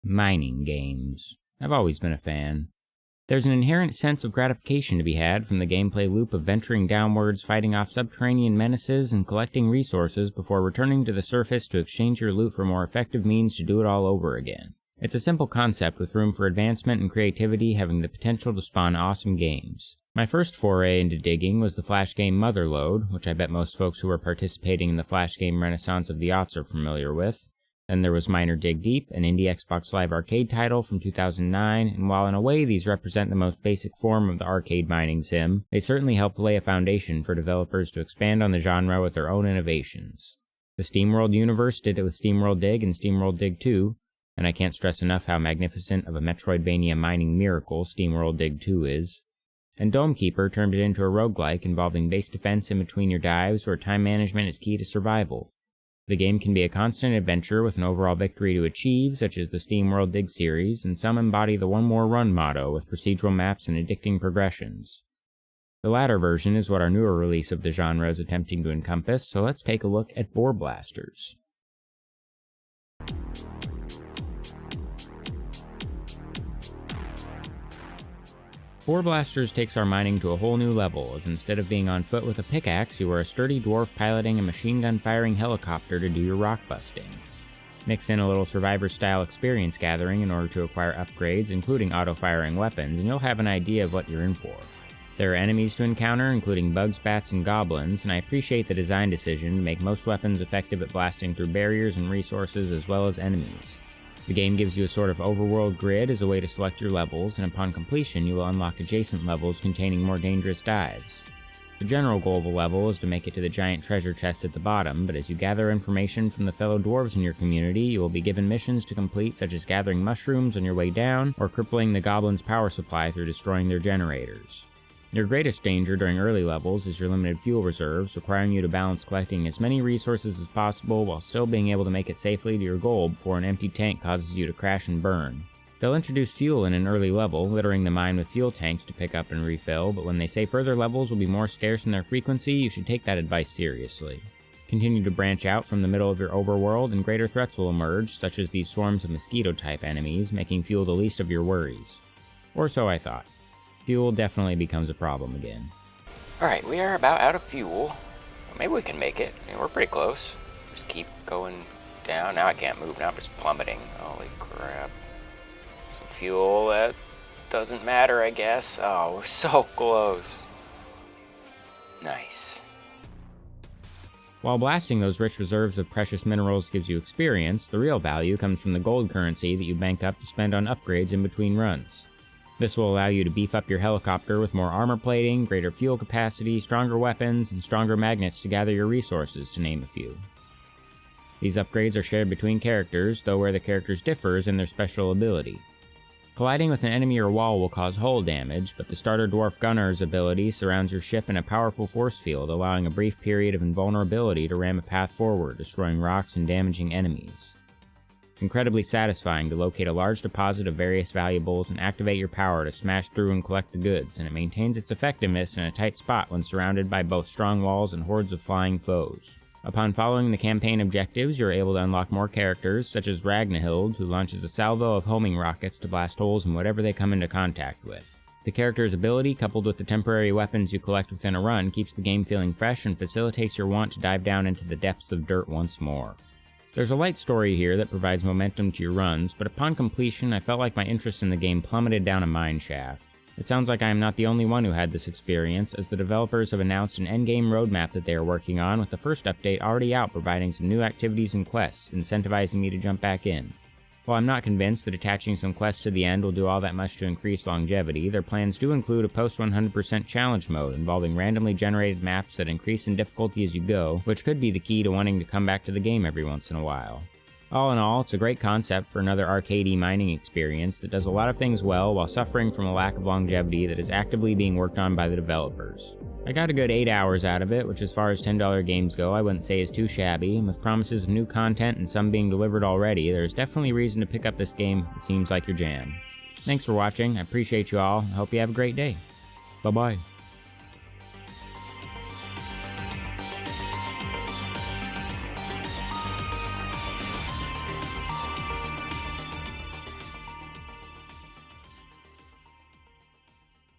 Mining games. I've always been a fan. There's an inherent sense of gratification to be had from the gameplay loop of venturing downwards, fighting off subterranean menaces, and collecting resources before returning to the surface to exchange your loot for more effective means to do it all over again. It's a simple concept with room for advancement and creativity having the potential to spawn awesome games. My first foray into digging was the flash game Motherlode, which I bet most folks who are participating in the flash game renaissance of the aughts are familiar with. Then there was Miner Dig Deep, an indie Xbox Live Arcade title from 2009, and while in a way these represent the most basic form of the arcade mining sim, they certainly helped lay a foundation for developers to expand on the genre with their own innovations. The SteamWorld universe did it with SteamWorld Dig and SteamWorld Dig 2, and I can't stress enough how magnificent of a Metroidvania mining miracle SteamWorld Dig 2 is. And Domekeeper turned it into a roguelike involving base defense in between your dives where time management is key to survival. The game can be a constant adventure with an overall victory to achieve, such as the SteamWorld Dig series, and some embody the one more run motto with procedural maps and addicting progressions. The latter version is what our newer release of the genre is attempting to encompass, so let's take a look at Boar Blasters. Boar Blasters takes our mining to a whole new level, as instead of being on foot with a pickaxe, you are a sturdy dwarf piloting a machine gun firing helicopter to do your rock busting. Mix in a little Survivor-style experience gathering in order to acquire upgrades, including auto-firing weapons, and you'll have an idea of what you're in for. There are enemies to encounter, including bugs, bats, and goblins, and I appreciate the design decision to make most weapons effective at blasting through barriers and resources as well as enemies. The game gives you a sort of overworld grid as a way to select your levels, and upon completion you will unlock adjacent levels containing more dangerous dives. The general goal of a level is to make it to the giant treasure chest at the bottom, but as you gather information from the fellow dwarves in your community, you will be given missions to complete such as gathering mushrooms on your way down, or crippling the goblins' power supply through destroying their generators. Your greatest danger during early levels is your limited fuel reserves, requiring you to balance collecting as many resources as possible while still being able to make it safely to your goal before an empty tank causes you to crash and burn. They'll introduce fuel in an early level, littering the mine with fuel tanks to pick up and refill, but when they say further levels will be more scarce in their frequency, you should take that advice seriously. Continue to branch out from the middle of your overworld and greater threats will emerge, such as these swarms of mosquito-type enemies, making fuel the least of your worries. Or so I thought. Fuel definitely becomes a problem again. Alright, we are about out of fuel. Maybe we can make it. I mean, we're pretty close. Just keep going down. Now I can't move. Now I'm just plummeting. Holy crap. Some fuel. That doesn't matter, I guess. Oh, we're so close. Nice. While blasting those rich reserves of precious minerals gives you experience, the real value comes from the gold currency that you bank up to spend on upgrades in between runs. This will allow you to beef up your helicopter with more armor plating, greater fuel capacity, stronger weapons, and stronger magnets to gather your resources, to name a few. These upgrades are shared between characters, though where the characters differ is in their special ability. Colliding with an enemy or wall will cause hull damage, but the starter dwarf gunner's ability surrounds your ship in a powerful force field, allowing a brief period of invulnerability to ram a path forward, destroying rocks and damaging enemies. It's incredibly satisfying to locate a large deposit of various valuables and activate your power to smash through and collect the goods, and it maintains its effectiveness in a tight spot when surrounded by both strong walls and hordes of flying foes. Upon following the campaign objectives, you're able to unlock more characters, such as Ragnahild, who launches a salvo of homing rockets to blast holes in whatever they come into contact with. The character's ability, coupled with the temporary weapons you collect within a run, keeps the game feeling fresh and facilitates your want to dive down into the depths of dirt once more. There's a light story here that provides momentum to your runs, but upon completion I felt like my interest in the game plummeted down a mine shaft. It sounds like I am not the only one who had this experience, as the developers have announced an endgame roadmap that they are working on, with the first update already out providing some new activities and quests, incentivizing me to jump back in. While I'm not convinced that attaching some quests to the end will do all that much to increase longevity, their plans do include a post-100% challenge mode involving randomly generated maps that increase in difficulty as you go, which could be the key to wanting to come back to the game every once in a while. All in all, it's a great concept for another arcadey mining experience that does a lot of things well while suffering from a lack of longevity that is actively being worked on by the developers. I got a good 8 hours out of it, which as far as $10 games go I wouldn't say is too shabby, and with promises of new content and some being delivered already, there's definitely reason to pick up this game if it seems like your jam. Thanks for watching, I appreciate you all, I hope you have a great day. Bye bye.